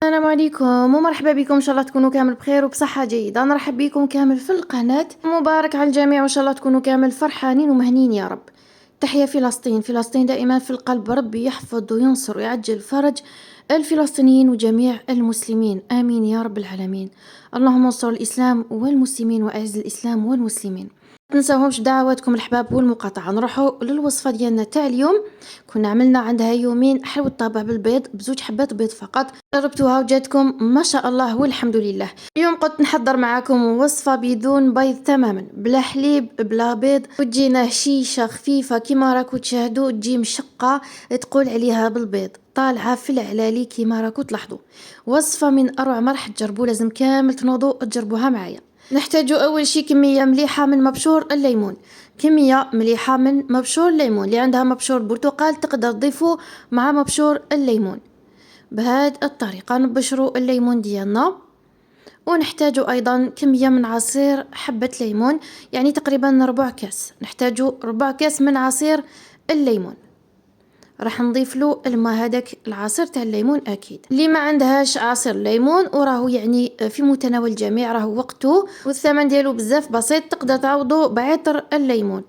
السلام عليكم ومرحبا بكم، ان شاء الله تكونوا كامل بخير وبصحه جيده. نرحب بكم كامل في القناه، مبارك على الجميع وان شاء الله تكونوا كامل فرحانين ومهنين يا رب. تحيه فلسطين، فلسطين دائما في القلب، ربي يحفظ وينصر ويعجل فرج الفلسطينيين وجميع المسلمين، امين يا رب العالمين. اللهم انصر الاسلام والمسلمين واعز الاسلام والمسلمين. تنساوهمش دعواتكم الحباب والمقاطعه. نروحوا للوصفه ديالنا تاع اليوم. كنا عملنا عندها يومين حلوة طابع بالبيض بزوج حبات بيض فقط، جربتوها وجاتكم ما شاء الله والحمد لله. اليوم قلت نحضر معاكم وصفة بدون بيض تماما، بلا حليب بلا بيض، وتجينا هشيشة خفيفة كيما راكو تشاهدوا، تجي مشقة تقول عليها بالبيض، طالعة في العلالي كيما راكو تلاحظوا. وصفة من أروع ما راح تجربوا، لازم كامل تنوضوا تجربوها معايا. نحتاج أول شي كمية مليحة من مبشور الليمون، كمية مليحة من مبشور الليمون. اللي عندها مبشور برتقال تقدر تضيفه مع مبشور الليمون. بهذه الطريقة نبشروا الليمون ديالنا. ونحتاج أيضا كمية من عصير حبة ليمون، يعني تقريبا ربع كاس، نحتاج ربع كاس من عصير الليمون. راح نضيف له الماء، هذاك العصير تاع الليمون. اكيد اللي ما عندهاش عصير ليمون وراه يعني في متناول الجميع، راه وقته والثمن ديالو بزاف بسيط، تقدر تعوضه بعطر الليمون.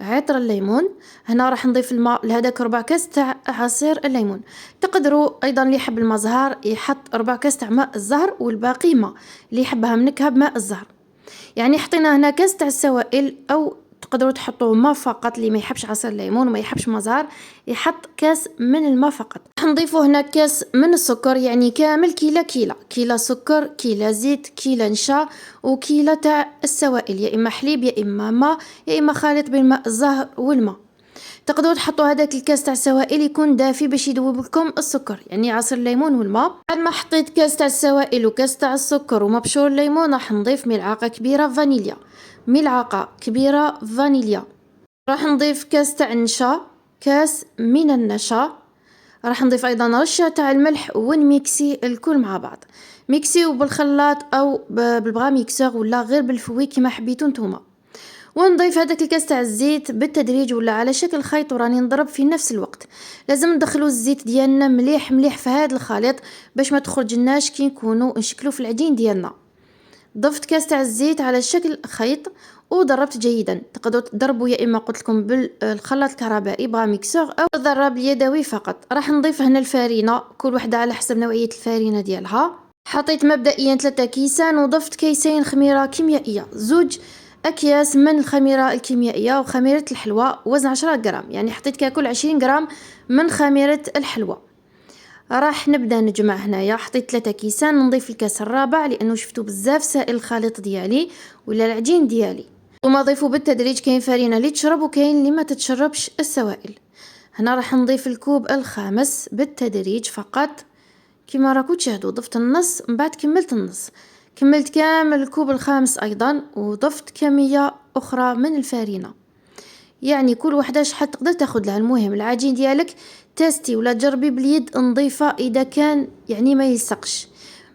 عطر الليمون هنا راح نضيف الماء لهذاك ربع كاس تاع عصير الليمون. تقدروا ايضا اللي يحب الماء زهر يحط ربع كاس تاع ماء الزهر، والباقي ماء اللي يحبها منكهه بماء الزهر. يعني حطينا هنا كاس تاع السوائل، او تقدروا تحطوا ماء فقط. اللي ما يحبش عصير الليمون وما يحبش ماء زهر يحط كاس من الماء فقط. نضيفوا هنا كاس من السكر، يعني كامل كيلا سكر، كيلا زيت، كيلا نشا، وكيلا تاع السوائل، يا اما حليب يا اما ماء يا اما خليط بين ماء الزهر والماء. تقدروا تحطوا هذاك الكاس تاع السوائل يكون دافي باش يذوب لكم السكر، يعني عصير الليمون والماء. بعد ما حطيت كاس تاع السوائل وكاس تاع السكر ومبشور الليمون، راح نضيف ملعقه كبيره فانيليا، ملعقه كبيره فانيليا. راح نضيف كاس تاع النشا، كاس من النشا. راح نضيف ايضا رشه تاع الملح، ونميكسي الكل مع بعض. ميكسيو بالخلاط او بالبغا ميكسور، ولا غير بالفوي كما حبيتو نتوما. ونضيف هذاك الكاس تاع الزيت بالتدريج ولا على شكل خيط، وراني نضرب في نفس الوقت. لازم ندخلوا الزيت ديالنا مليح مليح في هذا الخليط باش ما تخرجلناش كي نكونوا نشكلوا في العجين ديالنا. ضفت كاس تاع الزيت على شكل خيط وضربت جيدا. تقدروا تضربوا يا اما قلت لكم بالخلاط الكهربائي بغا ميكسور، او الضراب اليدوي فقط. راح نضيف هنا الفارينه، كل وحده على حسب نوعيه الفارينه ديالها. حطيت مبدئيا 3 كيسان، وضفت كيسين خميره كيميائيه، زوج اكياس من الخميره الكيميائيه وخميره الحلوى، وزن 10 غرام، يعني حطيت كاكل 20 غرام من خميره الحلوى. راح نبدا نجمع هنايا. حطيت 3 كيسان، نضيف الكاس الرابع لانه شفتوا بزاف سائل الخليط ديالي ولا العجين ديالي. وما ضيفوا بالتدريج، كاين فرينه اللي تشرب وكاين اللي ما تتشربش السوائل. هنا راح نضيف الكوب الخامس بالتدريج فقط كما راكم تشاهدوا. ضفت النص، من بعد كملت النص، كملت كامل الكوب الخامس ايضا، وضفت كميه اخرى من الفارينه. يعني كل وحده شحال تقدر تاخذ لها. المهم العجين ديالك تستي ولا تجربي باليد نظيفه، اذا كان يعني ما يلصقش.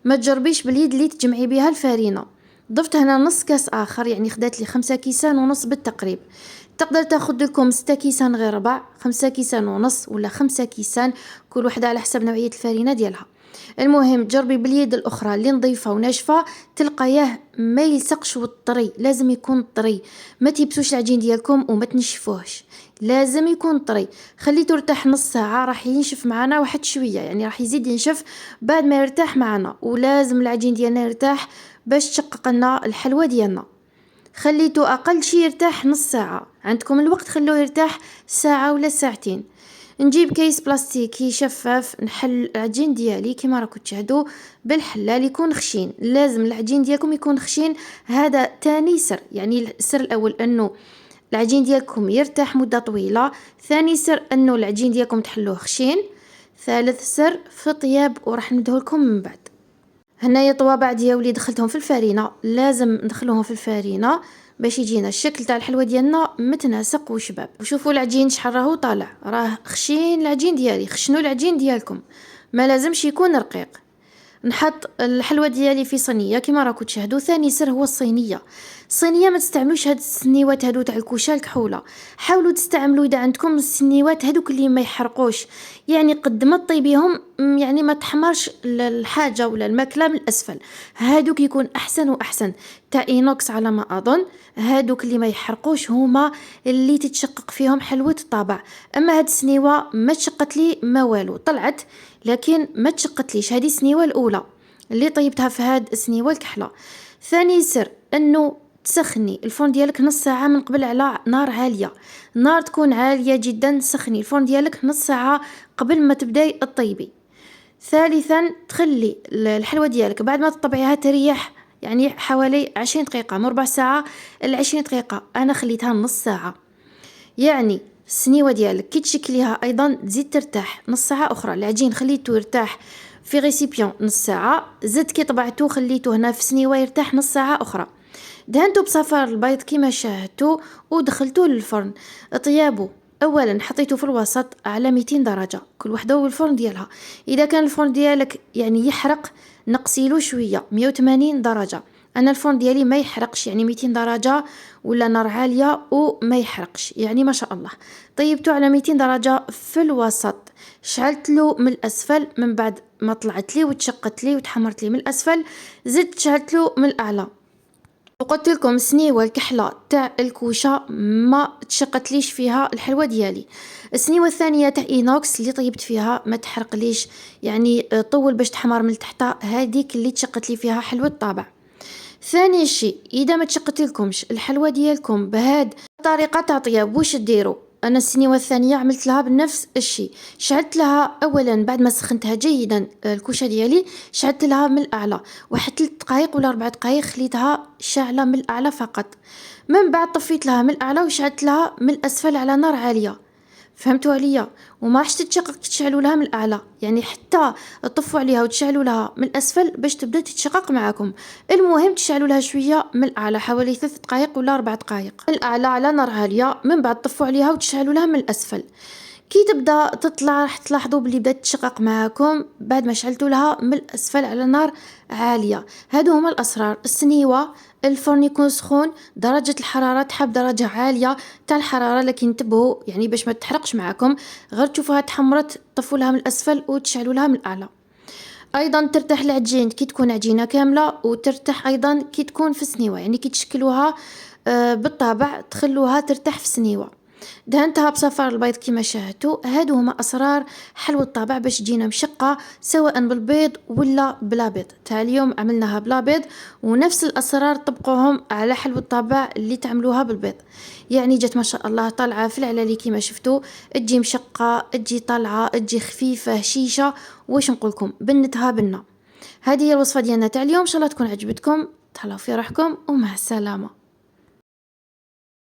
ما تجربيش باليد اللي تجمعي بها الفارينه. ضفت هنا نص كاس اخر، يعني خدات لي 5 كيسان ونص بالتقريب. تقدر تاخذ لكم 6 كيسان غير ربع، 5 كيسان ونص ولا 5 كيسان، كل وحده على حسب نوعيه الفارينه ديالها. المهم تجربي باليد الاخرى اللي نظيفه وناشفه، تلقايه ما يلصقش والطري، لازم يكون طري. ما تيبسوش العجين ديالكم وما تنشفوهش، لازم يكون طري. خليته يرتاح نص ساعه، راح ينشف معنا واحد شويه، يعني راح يزيد ينشف بعد ما يرتاح معنا. ولازم العجين ديالنا يرتاح باش تشقق لنا الحلوى ديالنا. خليته اقل شي يرتاح نص ساعه، عندكم الوقت خلوه يرتاح ساعه ولا ساعتين. نجيب كيس بلاستيكي شفاف، نحل العجين ديالي كما راكم تشاهدوا بالحلال، يكون خشين. لازم العجين ديالكم يكون خشين، هذا تاني سر. يعني السر الاول انه العجين ديالكم يرتاح مده طويله، ثاني سر انه العجين ديالكم تحلوه خشين، ثالث سر في طياب وراح ندهو لكم من بعد. هنايا طوابع ديالي دخلتهم في الفارينه، لازم ندخلوهم في الفارينه باش يجينا الشكل تاع الحلوى ديالنا متناسق وشباب. وشوفوا العجين شحال راهو طالع، راه خشين العجين ديالي. خشنوا العجين ديالكم، ما لازمش يكون رقيق. نحط الحلوى ديالي في صينيه كما راكم تشاهدوا. ثاني سر هو الصينيه ما تستعملوش هاد السنيوات هادو تاع الكوشه الكحوله. حاولوا تستعملوا اذا عندكم السنيوات هادوك اللي ما يحرقوش، يعني قد ما طيبيهم يعني ما تحمرش الحاجة ولا الماكلة من الأسفل. هادوك يكون أحسن وأحسن. تاع إينوكس على ما أظن، هادوك اللي ما يحرقوش هما اللي تتشقق فيهم حلوة الطابع. أما هاد السنيوة ما تشقت لي ما والو، طلعت لكن ما تشقتليش. هذه السنيوة الأولى اللي طيبتها في هاد السنيوة الكحلة. ثاني سر أنه تسخني الفرن ديالك نص ساعة من قبل على نار عالية. النار تكون عالية جدا، سخني الفرن ديالك نص ساعة قبل ما تبداي الطيبي. ثالثا تخلي الحلوى ديالك بعد ما تطبعيها تريح يعني حوالي 20 دقيقة، من ربع ساعة ل20 دقيقة. أنا خليتها نص ساعة. يعني السنيوة ديالك كي تشكليها أيضا تزيد ترتاح نص ساعة أخرى. العجين خليته يرتاح في غيسيبيون نص ساعة، زدت كي طبعته خليته هنا في سنيوة يرتاح نص ساعة أخرى. دهنتو بصفار البيض كيما شاهدتو ودخلتوه للفرن. طيابو اولا حطيته في الوسط على 200 درجه، كل وحده والفرن ديالها. اذا كان الفرن ديالك يعني يحرق نقصيلو شويه 180 درجه. انا الفرن ديالي ما يحرقش، يعني 200 درجه ولا نار عاليه وما يحرقش، يعني ما شاء الله. طيبته على 200 درجه في الوسط. شعلت له من الاسفل من بعد ما طلعت لي وتشقت لي وتحمرت لي من الاسفل، زدت شعلت له من الاعلى. وقلت لكم السنيوه الكحله تاع الكوشه ما تشقتليش فيها الحلوى ديالي. السنيوه الثانيه تاع اينوكس اللي طيبت فيها ما تحرقليش، يعني طول باش تحمر من تحت، هذيك اللي تشقت لي فيها حلوى الطابع. ثاني شيء، اذا ما تشقتلكمش الحلوى ديالكم بهاد الطريقه تاع طياب، واش ديروا؟ انا السنيوه الثانيه عملت لها بنفس الشيء. شعلت لها اولا بعد ما سخنتها جيدا الكوشه ديالي، شعلت لها من الاعلى واحد 3 دقائق ولا 4 دقائق، خليتها شاعله من الاعلى فقط. من بعد طفيت لها من الاعلى وشعلت لها من الاسفل على نار عاليه. فهمتوا عليا؟ وما راحش تتشقق تشعلوا لها من الاعلى، يعني حتى تطفوا عليها وتشعلوا لها من الاسفل باش تبدا تتشقق معاكم. المهم تشعلوا لها شويه من الاعلى حوالي 3 دقائق ولا 4 دقائق من الاعلى على نار عاليه، من بعد طفوا عليها وتشعلوا لها من الاسفل. كي تبدا تطلع راح تلاحظوا بلي بدات تشقق معاكم بعد ما شعلتوا لها من الاسفل على نار عاليه. هادو هما الاسرار. السنيوه الفرن يكون سخون، درجه الحراره تحب درجه عاليه تاع الحراره، لكن انتبهوا يعني باش ما تحرقش معاكم. غير تشوفوها تحمرت طفوا لها من الاسفل وتشعلوا لها من الاعلى. ايضا ترتاح العجين كي تكون عجينه كامله، وترتاح ايضا كي تكون في سنيوه، يعني كي تشكلوها بالطابع تخلوها ترتاح في سنيوه. دهنتها بصفار البيض كما شاهدتوا. هادو هما اسرار حلوى الطابع باش تجينا مشقه سواء بالبيض ولا بلا بيض. تاع اليوم عملناها بلا بيض، ونفس الاسرار طبقوهم على حلوى الطابع اللي تعملوها بالبيض. يعني جات ما شاء الله طالعه في العلالي كما شفتوا، تجي مشقه، تجي طالعه، تجي خفيفه هشيشه. واش نقولكم، بنتها بنه. هذه هي الوصفه ديالنا تاع اليوم، ان شاء الله تكون عجبتكم. تهلاو في روحكم ومع السلامه.